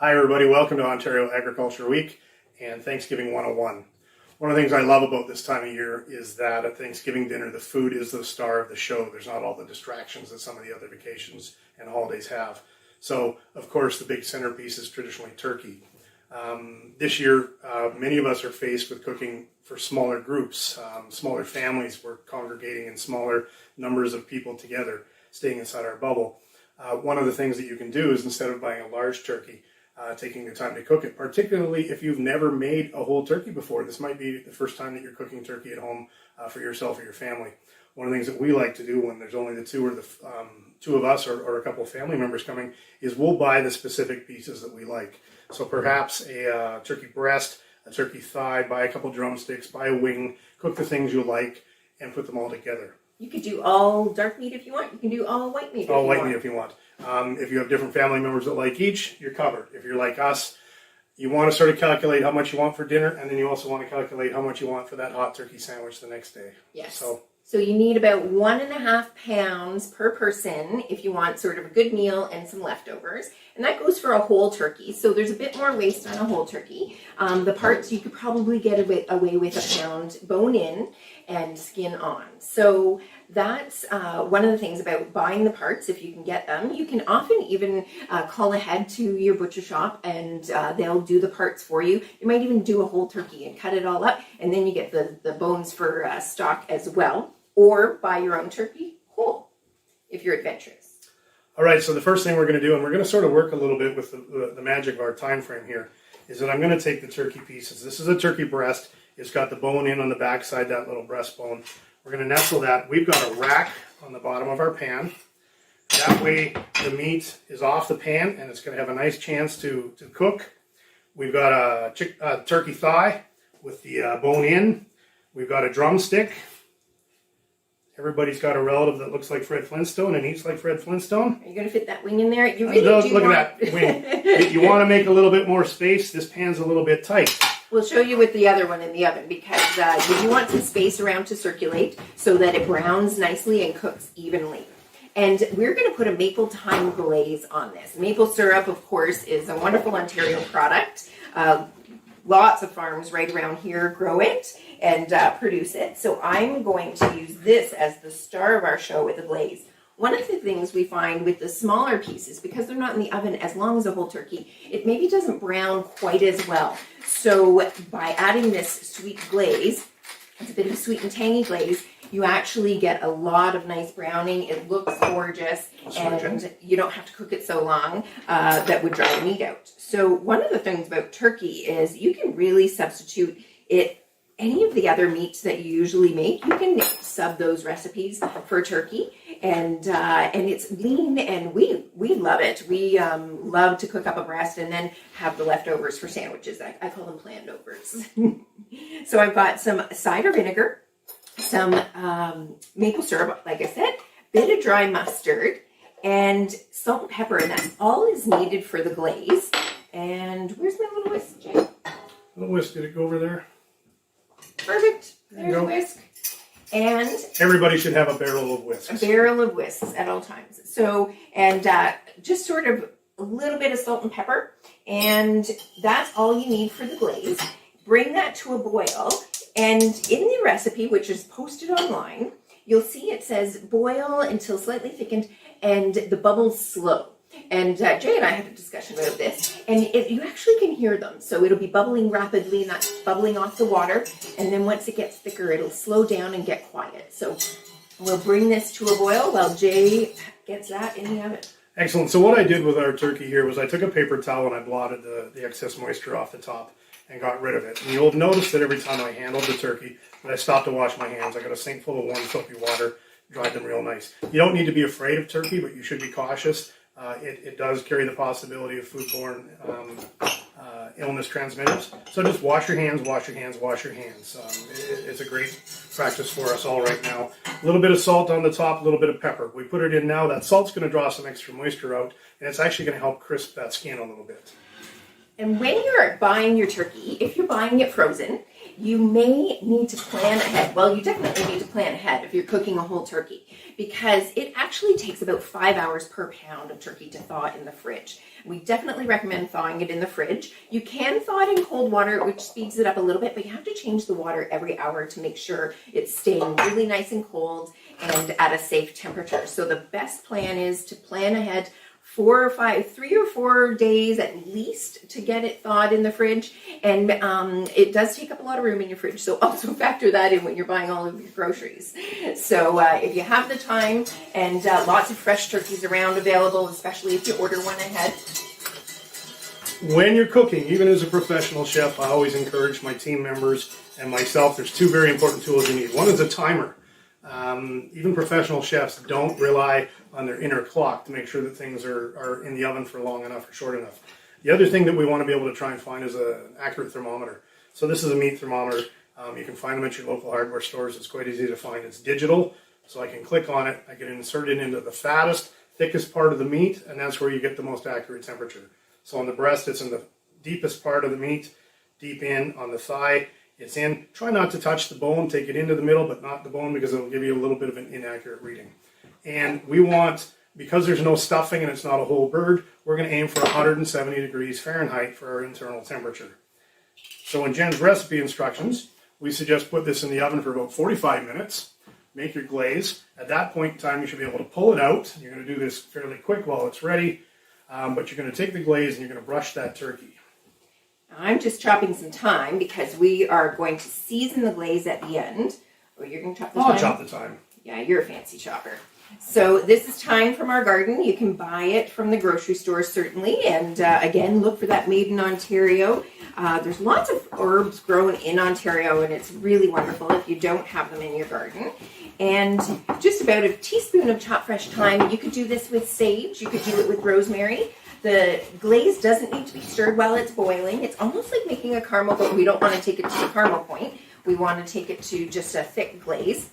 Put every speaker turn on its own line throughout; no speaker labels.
Hi everybody, welcome to Ontario Agriculture Week and Thanksgiving 101. One of the things I love about this time of year is that at Thanksgiving dinner, the food is the star of the show. There's not all the distractions that some of the other vacations and holidays have. So, of course, the big centerpiece is traditionally turkey. This year, many of us are faced with cooking for smaller groups, smaller families. We're congregating in smaller numbers of people together, staying inside our bubble. One of the things that you can do is, instead of buying a large turkey, taking the time to cook it, particularly if you've never made a whole turkey before. This might be the first time that you're cooking turkey at home for yourself or your family. One of the things that we like to do when there's only the two or the two of us or a couple of family members coming is we'll buy the specific pieces that we like. So perhaps a turkey breast, a turkey thigh, buy a couple drumsticks, buy a wing, cook the things you like, and put them all together.
You could do all dark meat if you want. You can do all white meat if you want.
All white meat if you want. If you have different family members that like each, you're covered. If you're like us, you want to sort of calculate how much you want for dinner, and then you also want to calculate how much you want for that hot turkey sandwich the next day.
Yes.
So
you need about 1.5 pounds per person if you want sort of a good meal and some leftovers. And that goes for a whole turkey. So there's a bit more waste on a whole turkey. The parts you could probably get away with a pound bone in and skin on. So that's one of the things about buying the parts, if you can get them. You can often even call ahead to your butcher shop and they'll do the parts for you. You might even do a whole turkey and cut it all up, and then you get the bones for stock as well. Or buy your own turkey whole, if you're adventurous.
All right, so the first thing we're going to do, and we're going to sort of work a little bit with the magic of our time frame here, is that I'm going to take the turkey pieces. This is a turkey breast. It's got the bone in on the back side, that little breastbone. We're going to nestle that. We've got a rack on the bottom of our pan. That way the meat is off the pan and it's going to have a nice chance to cook. We've got a turkey thigh with the bone in. We've got a drumstick. Everybody's got a relative that looks like Fred Flintstone and eats like Fred Flintstone.
Are you going to fit that wing in there? You really do
look at that wing. If you want to make a little bit more space, this pan's a little bit tight.
We'll show you with the other one in the oven because you do want some space around to circulate so that it browns nicely and cooks evenly. And we're going to put a maple thyme glaze on this. Maple syrup, of course, is a wonderful Ontario product. Lots of farms right around here grow it and produce it. So I'm going to use this as the star of our show with the glaze. One of the things we find with the smaller pieces, because they're not in the oven as long as a whole turkey, it maybe doesn't brown quite as well. So by adding this sweet glaze, it's a bit of a sweet and tangy glaze, you actually get a lot of nice browning. It looks gorgeous, and you don't have to cook it so long that would dry the meat out. So one of the things about turkey is you can really substitute it. Any of the other meats that you usually make, you can sub those recipes for turkey, and it's lean, and we love it. We love to cook up a breast and then have the leftovers for sandwiches. I call them planned overs. So I've got some cider vinegar, some maple syrup, like I said, bit of dry mustard, and salt and pepper, and that's all is needed for the glaze. And where's my little whisk, Jay?
Little whisk, did it go over there?
Perfect. There's a whisk. And
everybody should have a barrel of whisks.
A barrel of whisks at all times. So, and just sort of a little bit of salt and pepper. And that's all you need for the glaze. Bring that to a boil. And in the recipe, which is posted online, you'll see it says boil until slightly thickened and the bubbles slow. And Jay and I had a discussion about this, and you actually can hear them. So it'll be bubbling rapidly, and that's bubbling off the water. And then once it gets thicker, it'll slow down and get quiet. So we'll bring this to a boil while Jay gets that in the oven.
Excellent. So what I did with our turkey here was I took a paper towel and I blotted the excess moisture off the top and got rid of it. And you'll notice that every time I handled the turkey, when I stopped to wash my hands, I got a sink full of warm soapy water, dried them real nice. You don't need to be afraid of turkey, but you should be cautious. It does carry the possibility of foodborne illness transmitters. So just wash your hands, wash your hands, wash your hands. It's a great practice for us all right now. A little bit of salt on the top, a little bit of pepper. We put it in now. That salt's going to draw some extra moisture out, and it's actually going to help crisp that skin a little bit.
And when you're buying your turkey, if you're buying it frozen, you may need to plan ahead. Well, you definitely need to plan ahead if you're cooking a whole turkey, because it actually takes about 5 hours per pound of turkey to thaw in the fridge. We definitely recommend thawing it in the fridge. You can thaw it in cold water, which speeds it up a little bit, but you have to change the water every hour to make sure it's staying really nice and cold and at a safe temperature. So the best plan is to plan ahead 3 or 4 days at least to get it thawed in the fridge. And it does take up a lot of room in your fridge, so also factor that in when you're buying all of your groceries. So if you have the time, and lots of fresh turkeys around available, especially if you order one ahead.
When you're cooking, even as a professional chef, I always encourage my team members and myself, there's 2 very important tools you need. One is a timer. Even professional chefs don't rely on their inner clock to make sure that things are in the oven for long enough or short enough. The other thing that we want to be able to try and find is an accurate thermometer. So this is a meat thermometer. You can find them at your local hardware stores. It's quite easy to find. It's digital, so I can click on it. I can insert it into the fattest, thickest part of the meat, and that's where you get the most accurate temperature. So on the breast, it's in the deepest part of the meat, deep in. On the thigh, it's in. Try not to touch the bone. Take it into the middle, but not the bone, because it'll give you a little bit of an inaccurate reading. And we want, because there's no stuffing and it's not a whole bird, we're going to aim for 170 degrees Fahrenheit for our internal temperature. So in Jen's recipe instructions, we suggest put this in the oven for about 45 minutes. Make your glaze. At that point in time, you should be able to pull it out. You're going to do this fairly quick while it's ready, but you're going to take the glaze and you're going to brush that turkey.
I'm just chopping some thyme because we are going to season the glaze at the end. Oh, you're going to chop the thyme?
I'll chop the thyme.
Yeah, you're a fancy chopper. So this is thyme from our garden. You can buy it from the grocery store, certainly. And again, look for that made in Ontario. There's lots of herbs grown in Ontario, and it's really wonderful if you don't have them in your garden. And just about a teaspoon of chopped fresh thyme. You could do this with sage. You could do it with rosemary. The glaze doesn't need to be stirred while it's boiling. It's almost like making a caramel, but we don't want to take it to the caramel point. We want to take it to just a thick glaze.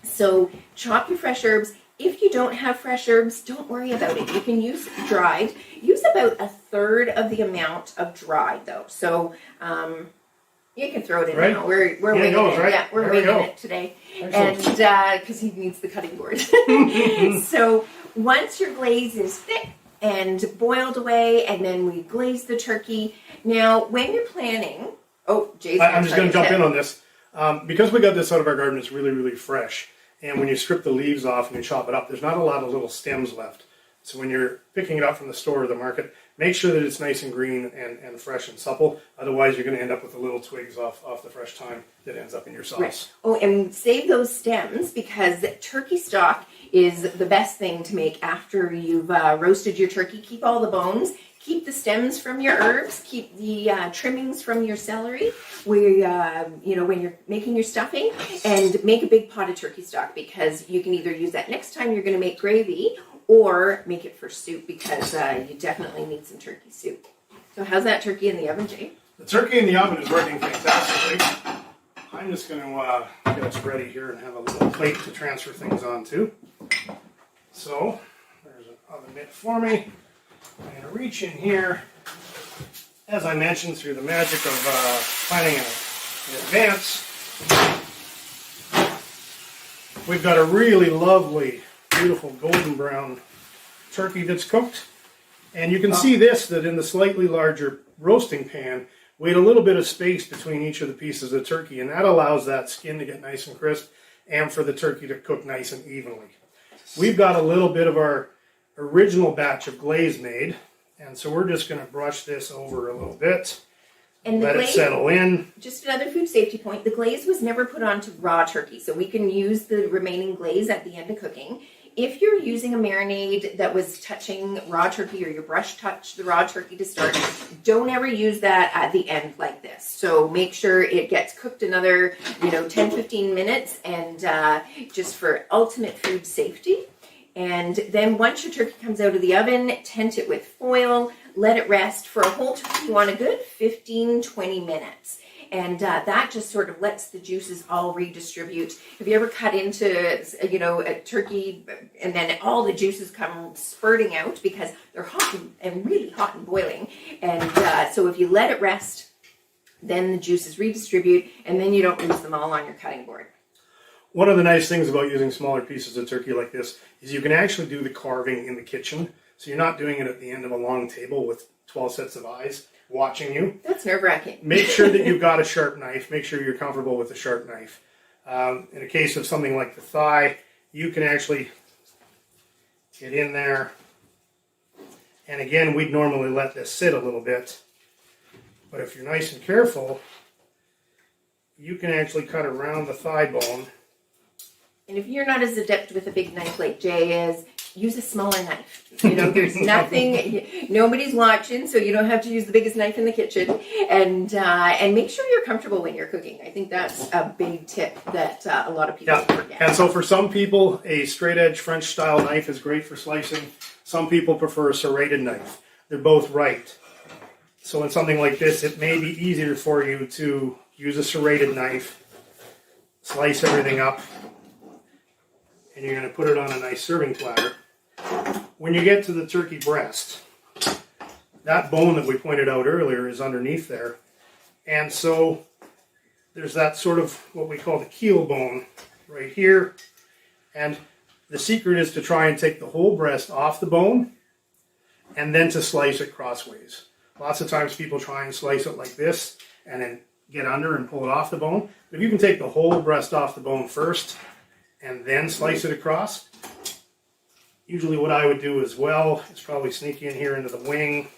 So chop your fresh herbs. If you don't have fresh herbs, don't worry about it. You can use dried. Use about 1/3 of the amount of dried, though. So you can throw it in now. We're winging it.
Right?
Yeah, we're winging it today.
Excellent.
And because he needs the cutting board. So once your glaze is thick and boiled away, and then we glaze the turkey. Now, when you're planning, Jason,
I'm just going to jump in on this. Because we got this out of our garden, it's really, really fresh. And when you strip the leaves off and you chop it up, there's not a lot of little stems left. So when you're picking it up from the store or the market, make sure that it's nice and green and fresh and supple. Otherwise, you're going to end up with the little twigs off the fresh thyme that ends up in your sauce.
Right. Oh, and save those stems, because turkey stock is the best thing to make after you've roasted your turkey. Keep all the bones. Keep the stems from your herbs. Keep the trimmings from your celery, where when you're making your stuffing, and make a big pot of turkey stock, because you can either use that next time you're going to make gravy, or make it for soup, because you definitely need some turkey soup. So how's that turkey in the oven, Jay?
The turkey in the oven is working fantastically. I'm just going to get us ready here and have a little plate to transfer things onto. So there's an oven mitt for me. I'm going to reach in here, as I mentioned, through the magic of planning in advance. We've got a really lovely, beautiful golden brown turkey that's cooked. And you can see that in the slightly larger roasting pan, we had a little bit of space between each of the pieces of turkey, and that allows that skin to get nice and crisp and for the turkey to cook nice and evenly. We've got a little bit of our original batch of glaze made, and so we're just going to brush this over a little bit,
and
let it settle in.
Just another food safety point, the glaze was never put onto raw turkey, so we can use the remaining glaze at the end of cooking. If you're using a marinade that was touching raw turkey, or your brush touched the raw turkey to start, don't ever use that at the end like this. So make sure it gets cooked another 10-15 minutes, and just for ultimate food safety. And then once your turkey comes out of the oven, tent it with foil, let it rest for a whole turkey. You want a good 15-20 minutes. And that just sort of lets the juices all redistribute. Have you ever cut into, a turkey and then all the juices come spurting out because they're hot and really hot and boiling? And so if you let it rest then the juices redistribute, and then you don't lose them all on your cutting board.
One of the nice things about using smaller pieces of turkey like this is you can actually do the carving in the kitchen. So you're not doing it at the end of a long table with 12 sets of eyes watching you.
That's nerve-wracking.
Make sure that you've got a sharp knife. Make sure you're comfortable with a sharp knife. In a case of something like the thigh, you can actually get in there. And again, we'd normally let this sit a little bit. But if you're nice and careful, you can actually cut around the thigh bone.
And if you're not as adept with a big knife like Jay is, use a smaller knife. You know, there's nothing, nobody's watching, so you don't have to use the biggest knife in the kitchen. And make sure you're comfortable when you're cooking. I think that's a big tip that a lot of people forget.
And so for some people, a straight edge French style knife is great for slicing. Some people prefer a serrated knife. They're both right. So in something like this, it may be easier for you to use a serrated knife, slice everything up, and you're going to put it on a nice serving platter. When you get to the turkey breast, that bone that we pointed out earlier is underneath there. And so there's that sort of what we call the keel bone right here. And the secret is to try and take the whole breast off the bone and then to slice it crossways. Lots of times people try and slice it like this and then get under and pull it off the bone. But if you can take the whole breast off the bone first and then slice it across, usually what I would do as well is probably sneak in here into the wing.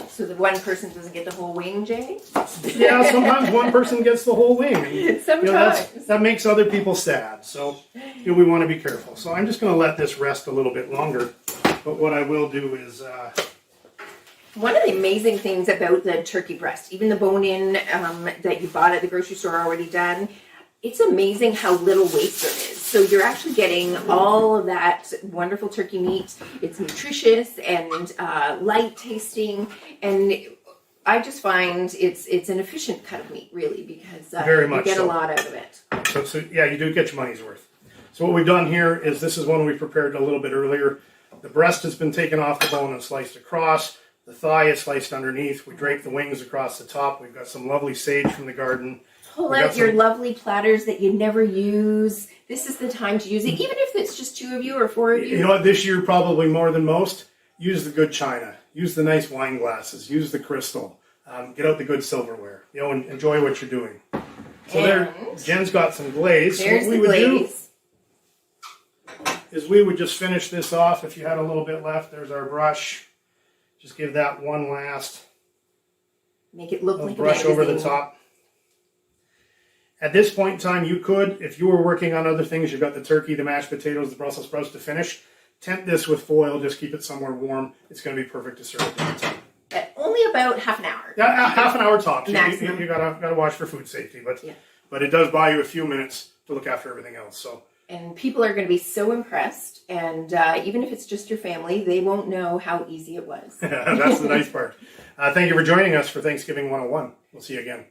So the one person doesn't get the whole wing, Jay?
Yeah, sometimes one person gets the whole wing. And,
sometimes.
that makes other people sad. So we want to be careful. So I'm just going to let this rest a little bit longer. But what I will do is...
One of the amazing things about the turkey breast, even the bone-in that you bought at the grocery store already done, it's amazing how little waste there is. So you're actually getting all of that wonderful turkey meat. It's nutritious and light tasting, and I just find it's an efficient cut of meat, really, because you get a lot out of it.
So yeah, you do get your money's worth. So what we've done here is this is one we prepared a little bit earlier. The breast has been taken off the bone and sliced across. The thigh is sliced underneath. We drape the wings across the top. We've got some lovely sage from the garden.
Pull out your lovely platters that you never use. This is the time to use it, even if it's just 2 of you or 4 of you.
You know what, this year probably more than most, use the good china. Use the nice wine glasses. Use the crystal. Get out the good silverware. You know, and enjoy what you're doing. So there, Jen's got some glaze.
There's
So what we would do is we would just finish this off. If you had a little bit left, there's our brush. Just give that one last
make it look like
brush over the top. At this point in time, you could, if you were working on other things, you've got the turkey, the mashed potatoes, the Brussels sprouts to finish, tent this with foil, just keep it somewhere warm. It's going to be perfect to serve at dinner time.
Only about half an hour.
Yeah, half an hour tops.
Maximum.
You gotta watch for food safety, but it does buy you a few minutes to look after everything else. So.
And people are going to be so impressed, and even if it's just your family, they won't know how easy it was.
That's the nice part. Thank you for joining us for Thanksgiving 101. We'll see you again.